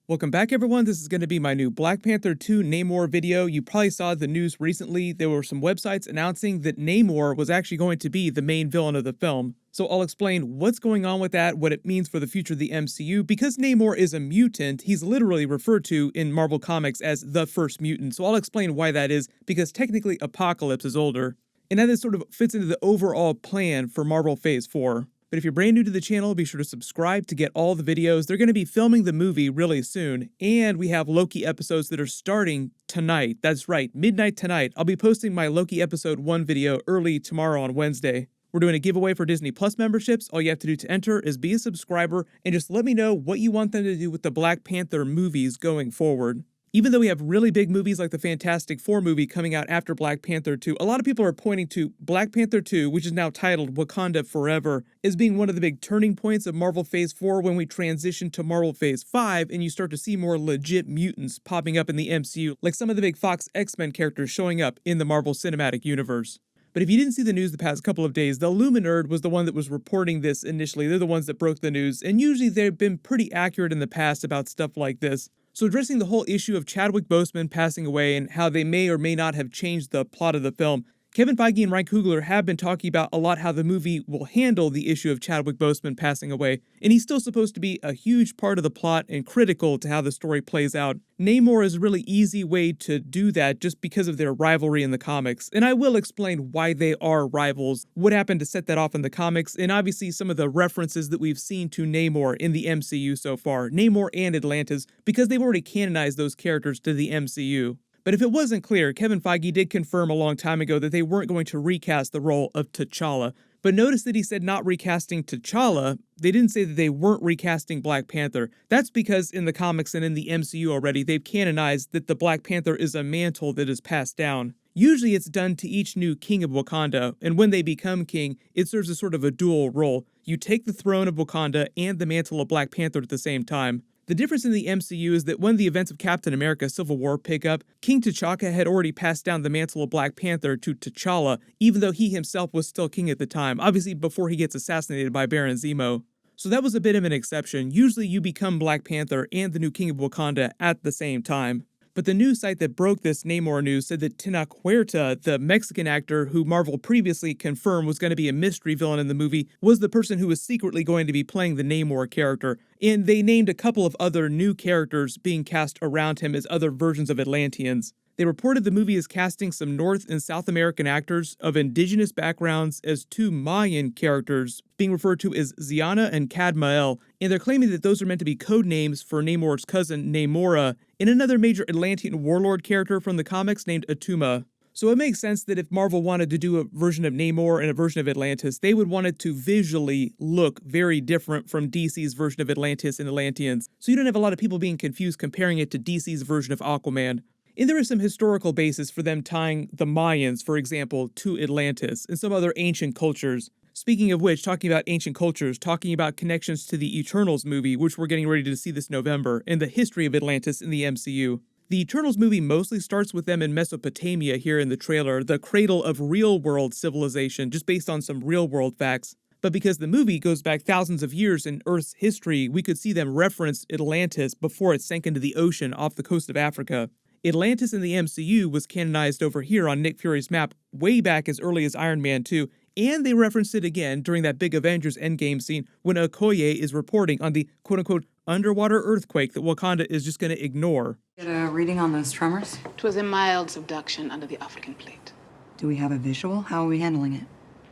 Welcome back, everyone. This is going to be my new Black Panther 2 Namor video. You probably saw the news recently. There were some websites announcing that Namor was actually going to be the main villain of the film. So I'll explain what's going on with that, what it means for the future of the MCU. Because Namor is a mutant, he's literally referred to in Marvel Comics as the first mutant. So I'll explain why that is, because technically Apocalypse is older. And that sort of fits into the overall plan for Marvel Phase 4. But if you're brand new to the channel, be sure to subscribe to get all the videos. They're going to be filming the movie really soon, and we have Loki episodes that are starting tonight. That's right, midnight tonight. I'll be posting my Loki episode 1 video early tomorrow on Wednesday. We're doing a giveaway for Disney Plus memberships. All you have to do to enter is be a subscriber and just let me know what you want them to do with the Black Panther movies going forward. Even though we have really big movies like the Fantastic Four movie coming out after Black Panther 2, a lot of people are pointing to Black Panther 2, which is now titled Wakanda Forever, as being one of the big turning points of Marvel Phase 4 when we transition to Marvel Phase 5 and you start to see more legit mutants popping up in the MCU, like some of the big Fox X-Men characters showing up in the Marvel Cinematic Universe. But if you didn't see the news the past couple of days, the Luminerd was the one that was reporting this initially. They're the ones that broke the news, and usually they've been pretty accurate in the past about stuff like this. So addressing the whole issue of Chadwick Boseman passing away and how they may or may not have changed the plot of the film, Kevin Feige and Ryan Coogler have been talking about a lot how the movie will handle the issue of Chadwick Boseman passing away, and he's still supposed to be a huge part of the plot and critical to how the story plays out. Namor is a really easy way to do that just because of their rivalry in the comics, and I will explain why they are rivals, what happened to set that off in the comics, and obviously some of the references that we've seen to Namor in the MCU so far, Namor and Atlantis, because they've already canonized those characters to the MCU. But if it wasn't clear, Kevin Feige did confirm a long time ago that they weren't going to recast the role of T'Challa. But notice that he said not recasting T'Challa. They didn't say that they weren't recasting Black Panther. That's because in the comics and in the MCU already, they've canonized that the Black Panther is a mantle that is passed down. Usually it's done to each new king of Wakanda, and when they become king, it serves as sort of a dual role. You take the throne of Wakanda and the mantle of Black Panther at the same time. The difference in the MCU is that when the events of Captain America Civil War pick up, King T'Chaka had already passed down the mantle of Black Panther to T'Challa, even though he himself was still king at the time, obviously before he gets assassinated by Baron Zemo. So that was a bit of an exception. Usually you become Black Panther and the new king of Wakanda at the same time. But the news site that broke this Namor news said that Tenoch Huerta, the Mexican actor who Marvel previously confirmed was going to be a mystery villain in the movie, was the person who was secretly going to be playing the Namor character. And they named a couple of other new characters being cast around him as other versions of Atlanteans. They reported the movie is casting some North and South American actors of indigenous backgrounds as two Mayan characters, being referred to as Ziana and Cadmael, and they're claiming that those are meant to be code names for Namor's cousin Namora, and another major Atlantean warlord character from the comics named Atuma. So it makes sense that if Marvel wanted to do a version of Namor and a version of Atlantis, they would want it to visually look very different from DC's version of Atlantis and Atlanteans, so you don't have a lot of people being confused comparing it to DC's version of Aquaman. And there is some historical basis for them tying the Mayans, for example, to Atlantis and some other ancient cultures. Speaking of which, talking about ancient cultures, talking about connections to the Eternals movie, which we're getting ready to see this November, and the history of Atlantis in the MCU. The Eternals movie mostly starts with them in Mesopotamia here in the trailer, the cradle of real-world civilization, just based on some real-world facts. But because the movie goes back thousands of years in Earth's history, we could see them reference Atlantis before it sank into the ocean off the coast of Africa. Atlantis in the MCU was canonized over here on Nick Fury's map way back as early as Iron Man 2, and they referenced it again during that big Avengers Endgame scene when Okoye is reporting on the quote-unquote underwater earthquake that Wakanda is just going to ignore. Get a reading on those tremors? It was a mild subduction under the African plate. Do we have a visual? How are we handling it?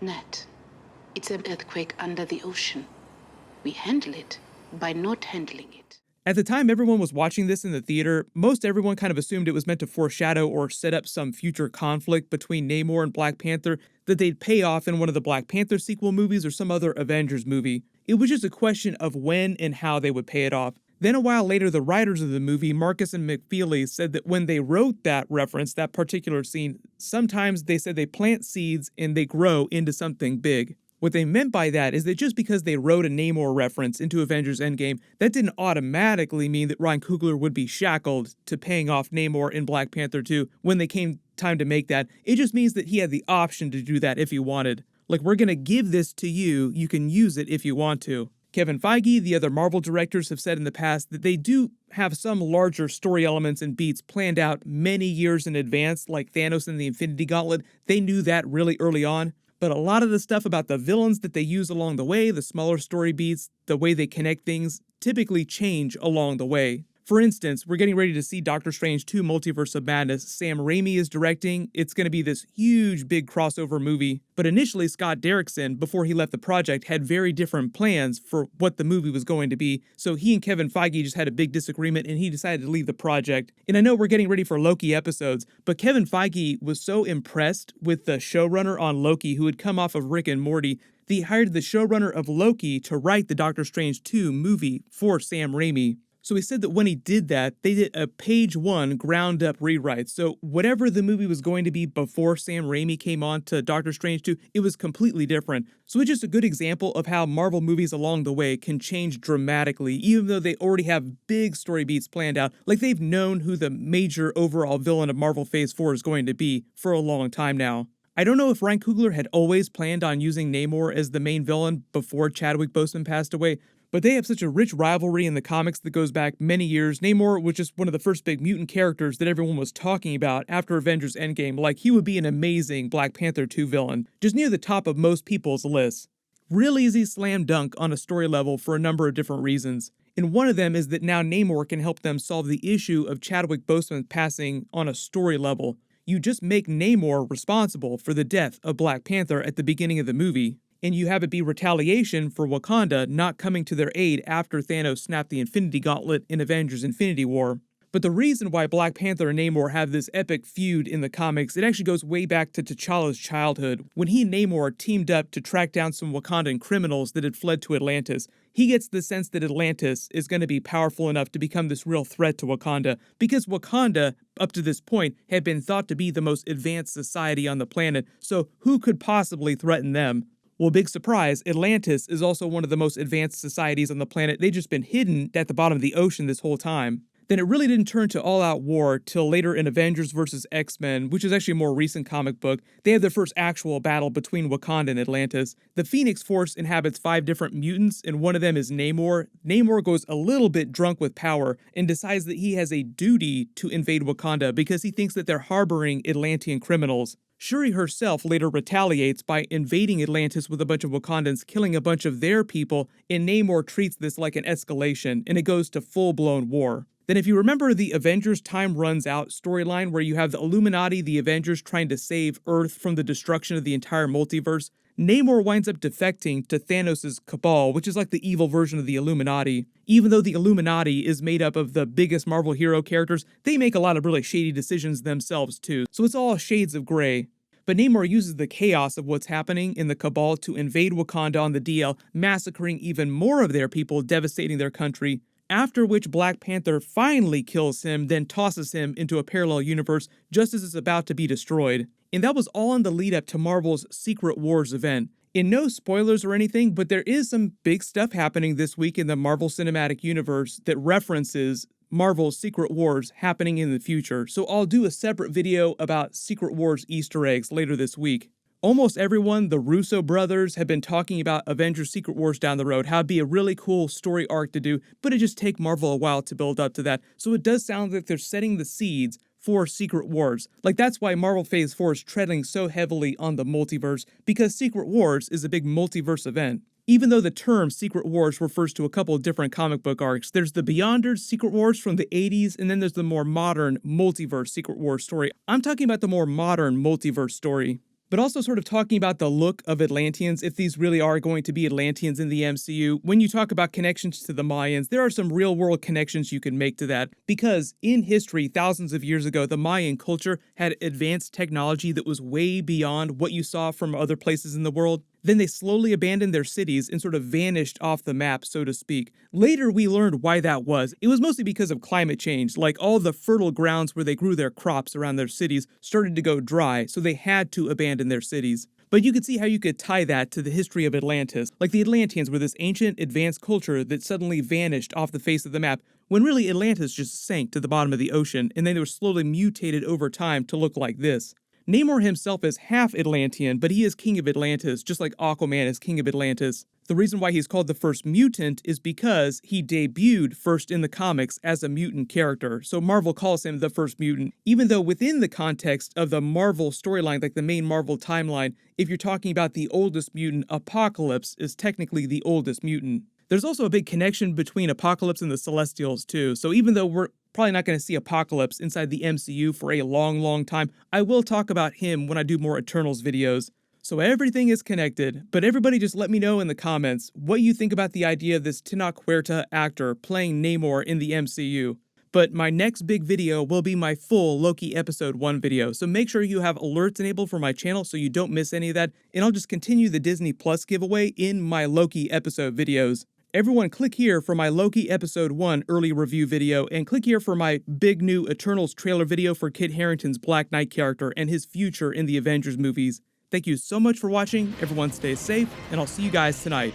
Net. It's an earthquake under the ocean. We handle it by not handling it. At the time everyone was watching this in the theater, most everyone kind of assumed it was meant to foreshadow or set up some future conflict between Namor and Black Panther that they'd pay off in one of the Black Panther sequel movies or some other Avengers movie. It was just a question of when and how they would pay it off. Then a while later, the writers of the movie, Marcus and McFeely, said that when they wrote that reference, that particular scene, sometimes they said they plant seeds and they grow into something big. What they meant by that is that just because they wrote a Namor reference into Avengers Endgame, that didn't automatically mean that Ryan Coogler would be shackled to paying off Namor in Black Panther 2 when they came time to make that. It just means that he had the option to do that if he wanted. Like, we're gonna give this to you, you can use it if you want to. Kevin Feige, the other Marvel directors, have said in the past that they do have some larger story elements and beats planned out many years in advance, like Thanos and the Infinity Gauntlet. They knew that really early on. But a lot of the stuff about the villains that they use along the way, the smaller story beats, the way they connect things, typically change along the way. For instance, we're getting ready to see Doctor Strange 2 Multiverse of Madness. Sam Raimi is directing. It's going to be this huge, big crossover movie. But initially, Scott Derrickson, before he left the project, had very different plans for what the movie was going to be. So he and Kevin Feige just had a big disagreement and he decided to leave the project. And I know we're getting ready for Loki episodes, but Kevin Feige was so impressed with the showrunner on Loki, who had come off of Rick and Morty, that he hired the showrunner of Loki to write the Doctor Strange 2 movie for Sam Raimi. So he said that when he did that, they did a page one ground up rewrite. So whatever the movie was going to be before Sam Raimi came on to Doctor Strange 2, it was completely different. So it's just a good example of how Marvel movies along the way can change dramatically, even though they already have big story beats planned out. Like they've known who the major overall villain of Marvel Phase 4 is going to be for a long time now. I don't know if Ryan Coogler had always planned on using Namor as the main villain before Chadwick Boseman passed away, but they have such a rich rivalry in the comics that goes back many years. Namor was just one of the first big mutant characters that everyone was talking about after Avengers Endgame, like he would be an amazing Black Panther 2 villain, just near the top of most people's lists. Real easy slam dunk on a story level for a number of different reasons. And one of them is that now Namor can help them solve the issue of Chadwick Boseman passing on a story level. You just make Namor responsible for the death of Black Panther at the beginning of the movie, and you have it be retaliation for Wakanda not coming to their aid after Thanos snapped the Infinity Gauntlet in Avengers Infinity War. But the reason why Black Panther and Namor have this epic feud in the comics, it actually goes way back to T'Challa's childhood, when he and Namor teamed up to track down some Wakandan criminals that had fled to Atlantis. He gets the sense that Atlantis is going to be powerful enough to become this real threat to Wakanda, because Wakanda, up to this point, had been thought to be the most advanced society on the planet, so who could possibly threaten them? Well, big surprise, Atlantis is also one of the most advanced societies on the planet. They've just been hidden at the bottom of the ocean this whole time. Then it really didn't turn to all-out war till later in Avengers vs. X-Men, which is actually a more recent comic book. They have their first actual battle between Wakanda and Atlantis. The Phoenix Force inhabits 5 different mutants, and one of them is Namor. Namor goes a little bit drunk with power and decides that he has a duty to invade Wakanda because he thinks that they're harboring Atlantean criminals. Shuri herself later retaliates by invading Atlantis with a bunch of Wakandans, killing a bunch of their people, and Namor treats this like an escalation, and it goes to full-blown war. Then if you remember the Avengers Time Runs Out storyline where you have the Illuminati, the Avengers trying to save Earth from the destruction of the entire multiverse, Namor winds up defecting to Thanos' Cabal, which is like the evil version of the Illuminati. Even though the Illuminati is made up of the biggest Marvel hero characters, they make a lot of really shady decisions themselves too, so it's all shades of gray. But Namor uses the chaos of what's happening in the Cabal to invade Wakanda on the DL, massacring even more of their people, devastating their country, after which Black Panther finally kills him, then tosses him into a parallel universe just as it's about to be destroyed. And that was all in the lead up to Marvel's Secret Wars event. And no spoilers or anything, but there is some big stuff happening this week in the Marvel Cinematic Universe that references Marvel's Secret Wars happening in the future. So I'll do a separate video about Secret Wars Easter eggs later this week. Almost everyone, the Russo brothers, have been talking about Avengers Secret Wars down the road, how it'd be a really cool story arc to do, but it just take Marvel a while to build up to that. So it does sound like they're setting the seeds for Secret Wars. Like that's why Marvel Phase 4 is treading so heavily on the multiverse, because Secret Wars is a big multiverse event. Even though the term Secret Wars refers to a couple of different comic book arcs, there's the Beyonders Secret Wars from the 80s, and then there's the more modern multiverse Secret Wars story. I'm talking about the more modern multiverse story. But also sort of talking about the look of Atlanteans, if these really are going to be Atlanteans in the MCU. When you talk about connections to the Mayans, there are some real-world connections you can make to that. Because in history, thousands of years ago, the Mayan culture had advanced technology that was way beyond what you saw from other places in the world. Then they slowly abandoned their cities and sort of vanished off the map, so to speak. Later, we learned why that was. It was mostly because of climate change. Like all the fertile grounds where they grew their crops around their cities started to go dry, so they had to abandon their cities. But you could see how you could tie that to the history of Atlantis. Like the Atlanteans were this ancient, advanced culture that suddenly vanished off the face of the map, when really Atlantis just sank to the bottom of the ocean, and then they were slowly mutated over time to look like this. Namor himself is half Atlantean, but he is king of Atlantis, just like Aquaman is king of Atlantis. The reason why he's called the first mutant is because he debuted first in the comics as a mutant character, so Marvel calls him the first mutant, even though within the context of the Marvel storyline, like the main Marvel timeline, if you're talking about the oldest mutant, Apocalypse is technically the oldest mutant. There's also a big connection between Apocalypse and the Celestials too, so even though we're probably not going to see Apocalypse inside the MCU for a long time, I will talk about him when I do more Eternals videos. So everything is connected, but everybody just let me know in the comments what you think about the idea of this Tenoch Huerta actor playing Namor in the MCU. But my next big video will be my full Loki Episode 1 video, so make sure you have alerts enabled for my channel so you don't miss any of that, and I'll just continue the Disney Plus giveaway in my Loki episode videos. Everyone click here for my Loki Episode 1 early review video, and click here for my big new Eternals trailer video for Kit Harington's Black Knight character and his future in the Avengers movies. Thank you so much for watching, everyone stay safe, and I'll see you guys tonight.